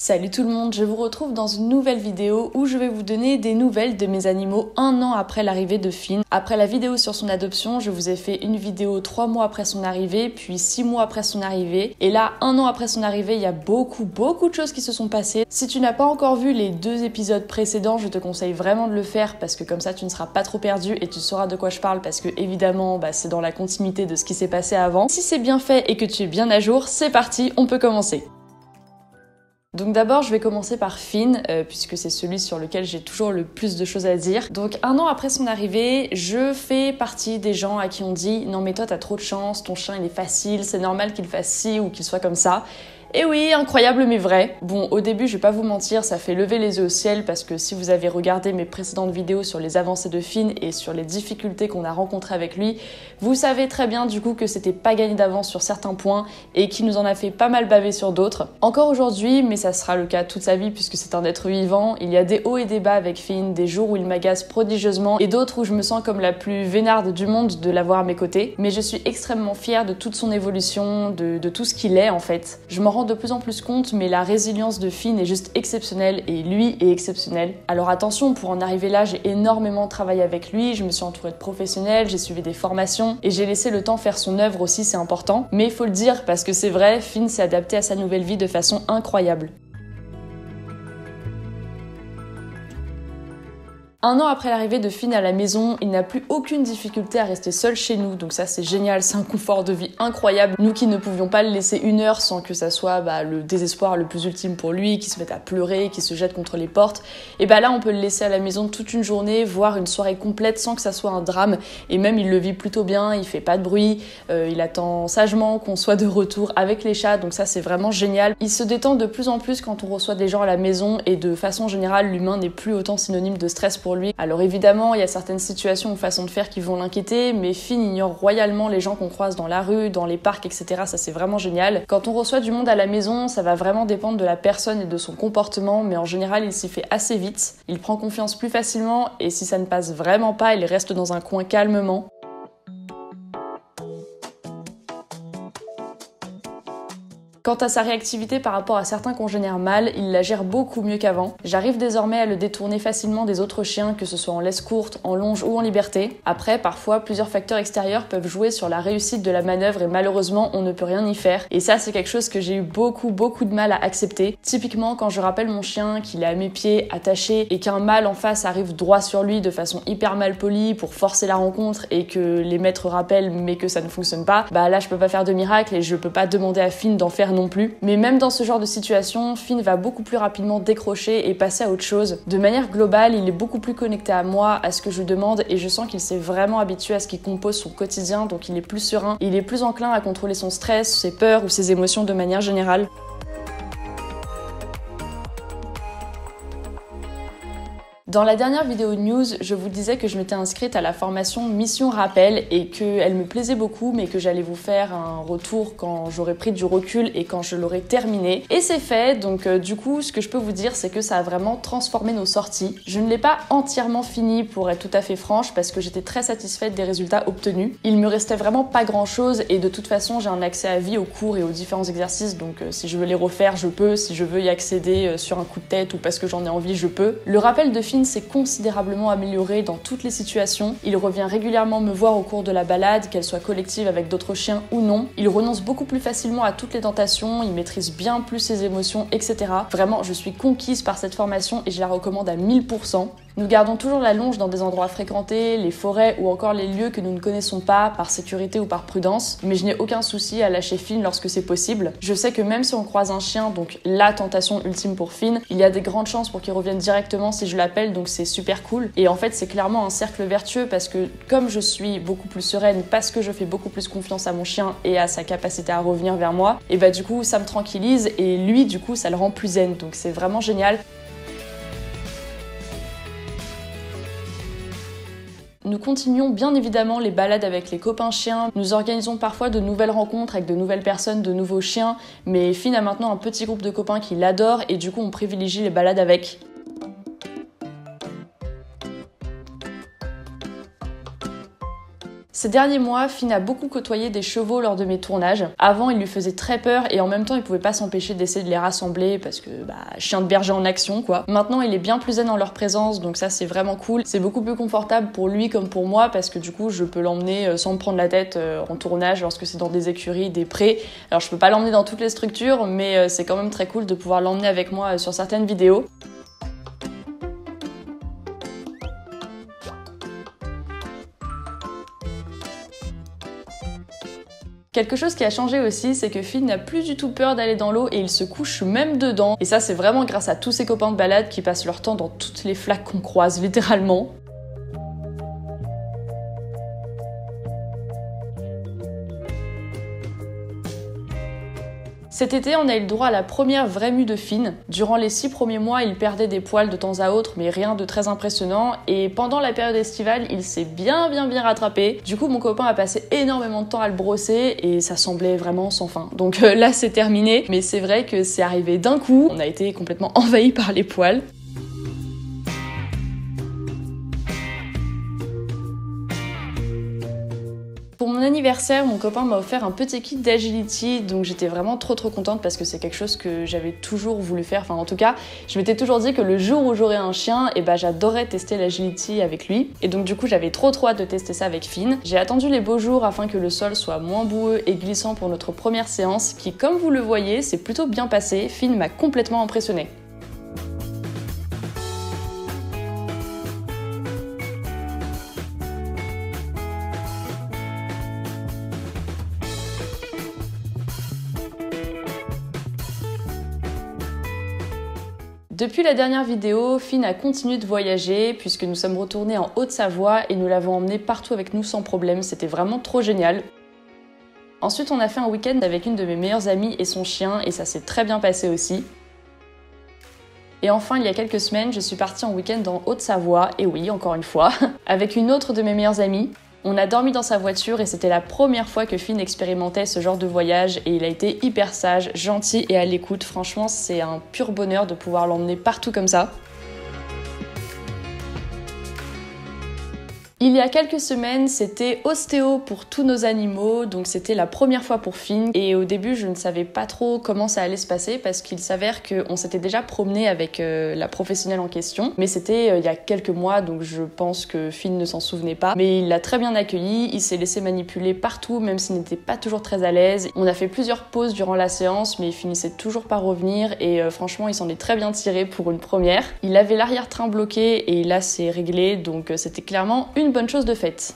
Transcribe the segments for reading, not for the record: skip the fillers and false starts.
Salut tout le monde, je vous retrouve dans une nouvelle vidéo où je vais vous donner des nouvelles de mes animaux un an après l'arrivée de Finn. Après la vidéo sur son adoption, je vous ai fait une vidéo 3 mois après son arrivée, puis 6 mois après son arrivée. Et là, un an après son arrivée, il y a beaucoup de choses qui se sont passées. Si tu n'as pas encore vu les 2 épisodes précédents, je te conseille vraiment de le faire parce que comme ça tu ne seras pas trop perdu et tu sauras de quoi je parle parce que évidemment, c'est dans la continuité de ce qui s'est passé avant. Si c'est bien fait et que tu es bien à jour, c'est parti, on peut commencer. Donc d'abord, je vais commencer par Finn, puisque c'est celui sur lequel j'ai toujours le plus de choses à dire. Donc un an après son arrivée, je fais partie des gens à qui on dit « Non mais toi t'as trop de chance, ton chien il est facile, c'est normal qu'il fasse ci ou qu'il soit comme ça ». Et oui, incroyable mais vrai. Bon, au début, je vais pas vous mentir, ça fait lever les yeux au ciel parce que si vous avez regardé mes précédentes vidéos sur les avancées de Finn et sur les difficultés qu'on a rencontrées avec lui, vous savez très bien du coup que c'était pas gagné d'avance sur certains points et qu'il nous en a fait pas mal baver sur d'autres. Encore aujourd'hui, mais ça sera le cas toute sa vie puisque c'est un être vivant, il y a des hauts et des bas avec Finn, des jours où il m'agace prodigieusement et d'autres où je me sens comme la plus vénarde du monde de l'avoir à mes côtés. Mais je suis extrêmement fière de toute son évolution, de tout ce qu'il est en fait. Je m'en rends de plus en plus compte, mais la résilience de Finn est juste exceptionnelle et lui est exceptionnel. Alors attention, pour en arriver là, j'ai énormément travaillé avec lui, je me suis entourée de professionnels, j'ai suivi des formations et j'ai laissé le temps faire son œuvre aussi, c'est important. Mais il faut le dire parce que c'est vrai, Finn s'est adapté à sa nouvelle vie de façon incroyable. Un an après l'arrivée de Finn à la maison, il n'a plus aucune difficulté à rester seul chez nous, donc ça c'est génial, c'est un confort de vie incroyable. Nous qui ne pouvions pas le laisser une heure sans que ça soit le désespoir le plus ultime pour lui, qui se mette à pleurer, qui se jette contre les portes, et là on peut le laisser à la maison toute une journée, voire une soirée complète sans que ça soit un drame, et même il le vit plutôt bien, il fait pas de bruit, il attend sagement qu'on soit de retour avec les chats, donc ça c'est vraiment génial. Il se détend de plus en plus quand on reçoit des gens à la maison, et de façon générale l'humain n'est plus autant synonyme de stress pour lui. Alors évidemment, il y a certaines situations ou façons de faire qui vont l'inquiéter, mais Finn ignore royalement les gens qu'on croise dans la rue, dans les parcs, etc. Ça c'est vraiment génial. Quand on reçoit du monde à la maison, ça va vraiment dépendre de la personne et de son comportement, mais en général, il s'y fait assez vite. Il prend confiance plus facilement, et si ça ne passe vraiment pas, il reste dans un coin calmement. Quant à sa réactivité par rapport à certains congénères mâles, il la gère beaucoup mieux qu'avant. J'arrive désormais à le détourner facilement des autres chiens, que ce soit en laisse courte, en longe ou en liberté. Après, parfois, plusieurs facteurs extérieurs peuvent jouer sur la réussite de la manœuvre et malheureusement, on ne peut rien y faire. Et ça, c'est quelque chose que j'ai eu beaucoup de mal à accepter. Typiquement, quand je rappelle mon chien qu'il est à mes pieds, attaché, et qu'un mâle en face arrive droit sur lui de façon hyper mal polie pour forcer la rencontre et que les maîtres rappellent mais que ça ne fonctionne pas, là je peux pas faire de miracle et je peux pas demander à Finn d'en faire non plus. Mais même dans ce genre de situation, Finn va beaucoup plus rapidement décrocher et passer à autre chose. De manière globale, il est beaucoup plus connecté à moi, à ce que je demande, et je sens qu'il s'est vraiment habitué à ce qui compose son quotidien, donc il est plus serein, et il est plus enclin à contrôler son stress, ses peurs ou ses émotions de manière générale. Dans la dernière vidéo news, je vous disais que je m'étais inscrite à la formation Mission Rappel et qu'elle me plaisait beaucoup, mais que j'allais vous faire un retour quand j'aurais pris du recul et quand je l'aurais terminée. Et c'est fait, donc du coup, ce que je peux vous dire, c'est que ça a vraiment transformé nos sorties. Je ne l'ai pas entièrement fini pour être tout à fait franche, parce que j'étais très satisfaite des résultats obtenus. Il me restait vraiment pas grand chose, et de toute façon, j'ai un accès à vie aux cours et aux différents exercices, donc si je veux les refaire, je peux. Si je veux y accéder sur un coup de tête ou parce que j'en ai envie, je peux. Le rappel de Finn s'est considérablement amélioré dans toutes les situations. Il revient régulièrement me voir au cours de la balade, qu'elle soit collective avec d'autres chiens ou non. Il renonce beaucoup plus facilement à toutes les tentations, il maîtrise bien plus ses émotions, etc. Vraiment, je suis conquise par cette formation et je la recommande à 1000%. Nous gardons toujours la longe dans des endroits fréquentés, les forêts ou encore les lieux que nous ne connaissons pas, par sécurité ou par prudence, mais je n'ai aucun souci à lâcher Finn lorsque c'est possible. Je sais que même si on croise un chien, donc la tentation ultime pour Finn, il y a des grandes chances pour qu'il revienne directement si je l'appelle, donc c'est super cool. Et en fait, c'est clairement un cercle vertueux parce que comme je suis beaucoup plus sereine, parce que je fais beaucoup plus confiance à mon chien et à sa capacité à revenir vers moi, et du coup, ça me tranquillise et lui, du coup, ça le rend plus zen, donc c'est vraiment génial. Nous continuons bien évidemment les balades avec les copains chiens, nous organisons parfois de nouvelles rencontres avec de nouvelles personnes, de nouveaux chiens, mais Finn a maintenant un petit groupe de copains qui l'adorent et du coup on privilégie les balades avec. Ces derniers mois, Finn a beaucoup côtoyé des chevaux lors de mes tournages. Avant, il lui faisait très peur et en même temps, il pouvait pas s'empêcher d'essayer de les rassembler parce que, chien de berger en action, quoi. Maintenant, il est bien plus zen en leur présence, donc ça, c'est vraiment cool. C'est beaucoup plus confortable pour lui comme pour moi parce que du coup, je peux l'emmener sans me prendre la tête en tournage lorsque c'est dans des écuries, des prés. Alors, je peux pas l'emmener dans toutes les structures, mais c'est quand même très cool de pouvoir l'emmener avec moi sur certaines vidéos. Quelque chose qui a changé aussi, c'est que Finn n'a plus du tout peur d'aller dans l'eau et il se couche même dedans. Et ça, c'est vraiment grâce à tous ses copains de balade qui passent leur temps dans toutes les flaques qu'on croise, littéralement. Cet été, on a eu le droit à la première vraie mue de Finn. Durant les 6 premiers mois, il perdait des poils de temps à autre, mais rien de très impressionnant. Et pendant la période estivale, il s'est bien rattrapé. Du coup, mon copain a passé énormément de temps à le brosser et ça semblait vraiment sans fin. Donc là, c'est terminé. Mais c'est vrai que c'est arrivé d'un coup. On a été complètement envahis par les poils. Pour mon anniversaire, mon copain m'a offert un petit kit d'agility, donc j'étais vraiment trop contente parce que c'est quelque chose que j'avais toujours voulu faire. Enfin, en tout cas, je m'étais toujours dit que le jour où j'aurais un chien, j'adorerais tester l'agility avec lui. Et donc du coup, j'avais trop hâte de tester ça avec Finn. J'ai attendu les beaux jours afin que le sol soit moins boueux et glissant pour notre première séance, qui, comme vous le voyez, s'est plutôt bien passé. Finn m'a complètement impressionnée. Depuis la dernière vidéo, Finn a continué de voyager puisque nous sommes retournés en Haute-Savoie et nous l'avons emmené partout avec nous sans problème, c'était vraiment trop génial. Ensuite, on a fait un week-end avec une de mes meilleures amies et son chien et ça s'est très bien passé aussi. Et enfin, il y a quelques semaines, je suis partie en week-end en Haute-Savoie, et oui, encore une fois, avec une autre de mes meilleures amies. On a dormi dans sa voiture et c'était la première fois que Finn expérimentait ce genre de voyage et il a été hyper sage, gentil et à l'écoute. Franchement, c'est un pur bonheur de pouvoir l'emmener partout comme ça. Il y a quelques semaines, c'était ostéo pour tous nos animaux, donc c'était la première fois pour Finn. Et au début, je ne savais pas trop comment ça allait se passer parce qu'il s'avère qu'on s'était déjà promené avec la professionnelle en question. Mais c'était il y a quelques mois, donc je pense que Finn ne s'en souvenait pas. Mais il l'a très bien accueilli, il s'est laissé manipuler partout, même s'il n'était pas toujours très à l'aise. On a fait plusieurs pauses durant la séance, mais il finissait toujours par revenir et franchement, il s'en est très bien tiré pour une première. Il avait l'arrière-train bloqué et là, c'est réglé, donc c'était clairement une bonne chose de faite.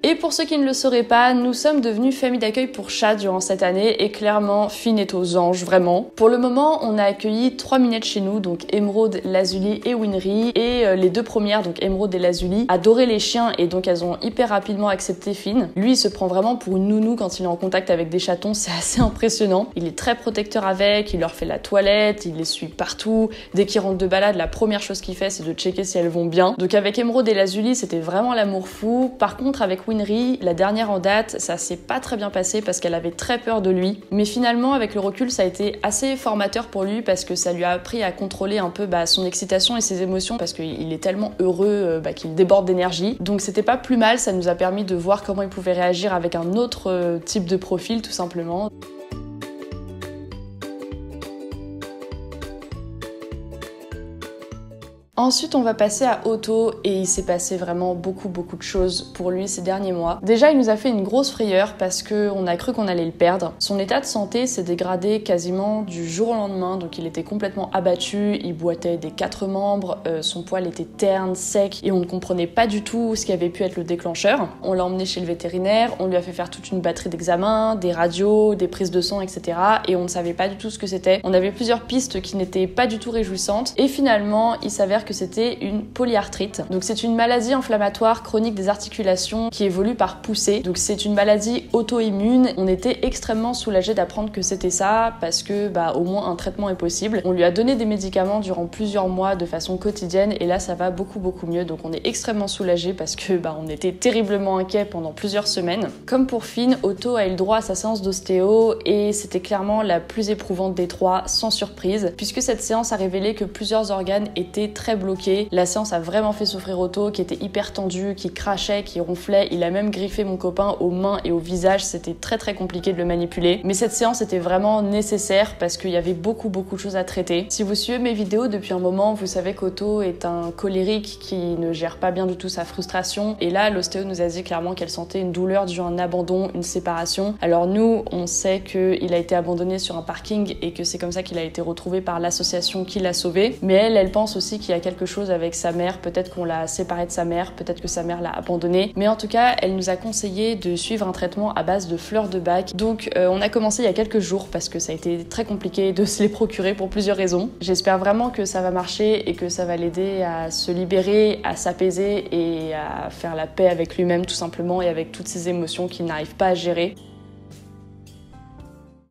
Et pour ceux qui ne le sauraient pas, nous sommes devenus famille d'accueil pour chats durant cette année et clairement, Finn est aux anges, vraiment. Pour le moment, on a accueilli 3 minettes chez nous, donc Émeraude, Lazuli et Winry. Et les 2 premières, donc Émeraude et Lazuli, adoraient les chiens et donc elles ont hyper rapidement accepté Finn. Lui, il se prend vraiment pour une nounou quand il est en contact avec des chatons, c'est assez impressionnant. Il est très protecteur avec, il leur fait la toilette, il les suit partout. Dès qu'il rentre de balade, la première chose qu'il fait, c'est de checker si elles vont bien. Donc avec Émeraude et Lazuli, c'était vraiment l'amour fou. Par contre, avec Winry, la dernière en date, ça s'est pas très bien passé parce qu'elle avait très peur de lui. Mais finalement, avec le recul, ça a été assez formateur pour lui parce que ça lui a appris à contrôler un peu son excitation et ses émotions parce qu'il est tellement heureux qu'il déborde d'énergie. Donc c'était pas plus mal, ça nous a permis de voir comment il pouvait réagir avec un autre type de profil tout simplement. Ensuite, on va passer à Otto et il s'est passé vraiment beaucoup de choses pour lui ces derniers mois. Déjà, il nous a fait une grosse frayeur parce qu'on a cru qu'on allait le perdre. Son état de santé s'est dégradé quasiment du jour au lendemain, donc il était complètement abattu, il boitait des 4 membres, son poil était terne, sec et on ne comprenait pas du tout ce qui avait pu être le déclencheur. On l'a emmené chez le vétérinaire, on lui a fait faire toute une batterie d'examens, des radios, des prises de sang, etc. et on ne savait pas du tout ce que c'était. On avait plusieurs pistes qui n'étaient pas du tout réjouissantes et finalement, il s'avère que c'était une polyarthrite. Donc c'est une maladie inflammatoire chronique des articulations qui évolue par poussée. Donc c'est une maladie auto-immune. On était extrêmement soulagés d'apprendre que c'était ça parce que au moins un traitement est possible. On lui a donné des médicaments durant plusieurs mois de façon quotidienne et là ça va beaucoup mieux. Donc on est extrêmement soulagés parce que on était terriblement inquiets pendant plusieurs semaines. Comme pour Finn, Otto a eu le droit à sa séance d'ostéo et c'était clairement la plus éprouvante des trois, sans surprise, puisque cette séance a révélé que plusieurs organes étaient très bloqués. La séance a vraiment fait souffrir Otto, qui était hyper tendu, qui crachait, qui ronflait. Il a même griffé mon copain aux mains et au visage. C'était très compliqué de le manipuler. Mais cette séance était vraiment nécessaire parce qu'il y avait beaucoup de choses à traiter. Si vous suivez mes vidéos depuis un moment, vous savez qu'Otto est un colérique qui ne gère pas bien du tout sa frustration. Et là, l'ostéo nous a dit clairement qu'elle sentait une douleur due à un abandon, une séparation. Alors nous, on sait qu'il a été abandonné sur un parking et que c'est comme ça qu'il a été retrouvé par l'association qui l'a sauvé. Mais elle pense aussi qu'il y a quelque chose avec sa mère. Peut-être qu'on l'a séparé de sa mère, peut-être que sa mère l'a abandonné. Mais en tout cas, elle nous a conseillé de suivre un traitement à base de fleurs de bac. Donc on a commencé il y a quelques jours parce que ça a été très compliqué de se les procurer pour plusieurs raisons. J'espère vraiment que ça va marcher et que ça va l'aider à se libérer, à s'apaiser et à faire la paix avec lui-même tout simplement et avec toutes ces émotions qu'il n'arrive pas à gérer.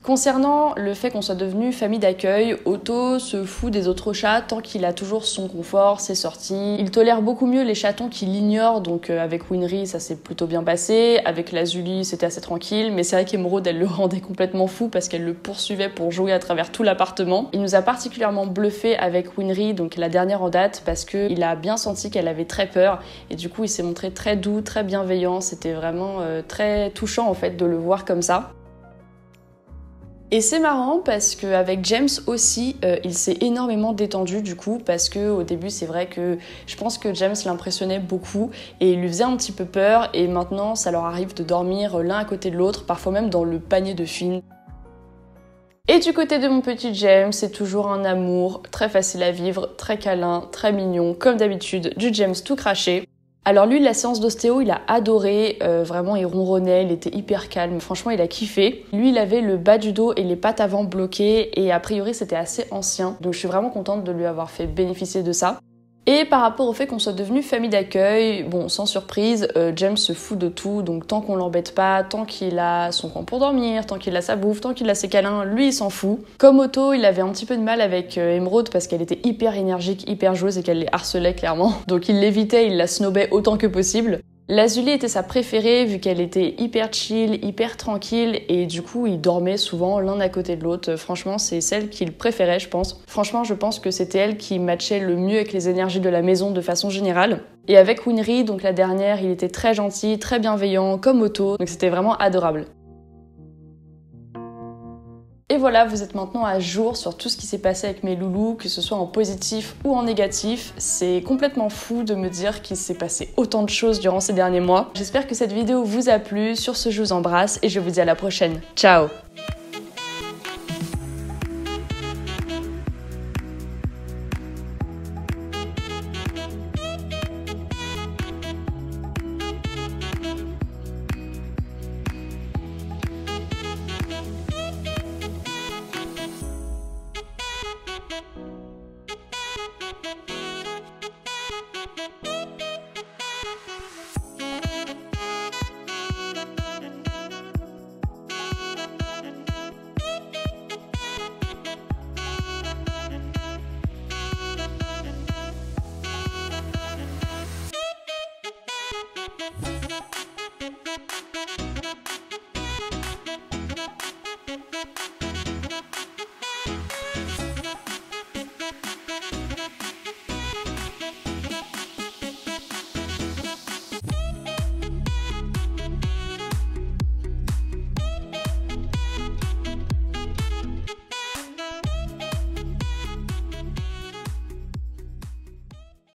Concernant le fait qu'on soit devenu famille d'accueil, Otto se fout des autres chats tant qu'il a toujours son confort, ses sorties. Il tolère beaucoup mieux les chatons qui l'ignorent, donc avec Winry ça s'est plutôt bien passé, avec Lazuli c'était assez tranquille, mais c'est vrai qu'Emeraude elle le rendait complètement fou parce qu'elle le poursuivait pour jouer à travers tout l'appartement. Il nous a particulièrement bluffé avec Winry, donc la dernière en date, parce qu'il a bien senti qu'elle avait très peur et du coup il s'est montré très doux, très bienveillant, c'était vraiment très touchant en fait de le voir comme ça. Et c'est marrant parce qu'avec James aussi, il s'est énormément détendu du coup, parce qu'au début c'est vrai que je pense que James l'impressionnait beaucoup et il lui faisait un petit peu peur et maintenant ça leur arrive de dormir l'un à côté de l'autre, parfois même dans le panier de Finn. Et du côté de mon petit James, c'est toujours un amour, très facile à vivre, très câlin, très mignon, comme d'habitude, du James tout craché. Alors lui, la séance d'ostéo, il a adoré, vraiment il ronronnait, il était hyper calme, franchement il a kiffé. Lui, il avait le bas du dos et les pattes avant bloquées et a priori c'était assez ancien, donc je suis vraiment contente de lui avoir fait bénéficier de ça. Et par rapport au fait qu'on soit devenu famille d'accueil, bon, sans surprise, James se fout de tout, donc tant qu'on l'embête pas, tant qu'il a son coin pour dormir, tant qu'il a sa bouffe, tant qu'il a ses câlins, lui il s'en fout. Comme Otto, il avait un petit peu de mal avec Emeraude parce qu'elle était hyper énergique, hyper joueuse et qu'elle les harcelait clairement. Donc il l'évitait, il la snobait autant que possible. Lazuli était sa préférée vu qu'elle était hyper chill, hyper tranquille et du coup ils dormaient souvent l'un à côté de l'autre. Franchement c'est celle qu'il préférait je pense. Franchement je pense que c'était elle qui matchait le mieux avec les énergies de la maison de façon générale. Et avec Winry, donc la dernière, il était très gentil, très bienveillant comme Otto, donc c'était vraiment adorable. Et voilà, vous êtes maintenant à jour sur tout ce qui s'est passé avec mes loulous, que ce soit en positif ou en négatif. C'est complètement fou de me dire qu'il s'est passé autant de choses durant ces derniers mois. J'espère que cette vidéo vous a plu. Sur ce, je vous embrasse et je vous dis à la prochaine. Ciao!